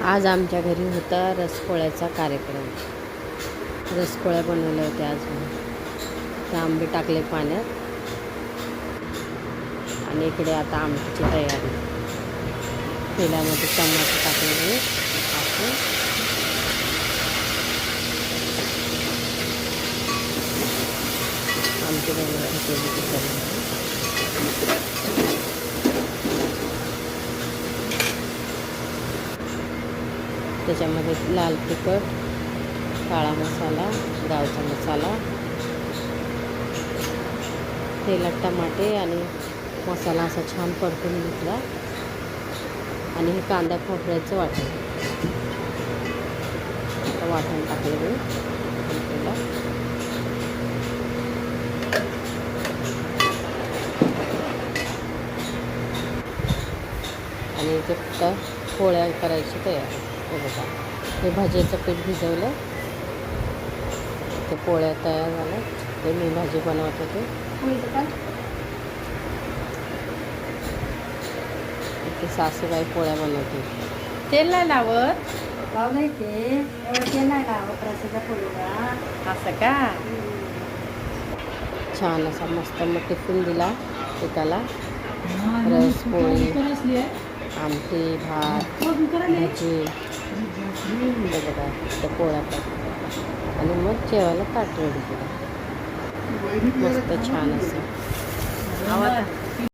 आज आमच्या घरी होता रसपोळ्याचा कार्यक्रम. रसपोळ्या बनवल्या होत्या आज मी. त्या आंबे टाकले पाण्यात आणि इकडे आता आमटीची तयारी. तेलामध्ये टमाटर टाकलेले आपण आमटी बनवण्यासाठी त्याच्यामध्ये लाल तिखट, काळा मसाला, गावचा मसाला, तेलात टमाटे आणि मसाला असा छान परतून घेतला आणि हे कांदा खोबऱ्याचं वाटण. आता वाटण टाकलं मी त्याला आणि इथे फक्त पोळ्या करायची तयारी. हे बघा, हे भाजीचं पीठ भिजवलं, ते पोळ्या तयार झाल्या. ते मी भाजी बनवत होते. इथे सासूबाई पोळ्या बनवते. तेल नाही लावत, लावलंय ते एवढं तेल नाही लावत रसाच्या पोळीला. असं का? छान असा मस्त मग टिफिन दिला एकाला. रस पोळी, आमटी, भात, भाजी, हे बघा त्या पोळ्या टाकतात आणि मग जेवायला ताट रेडी केलं. मस्त छान असं.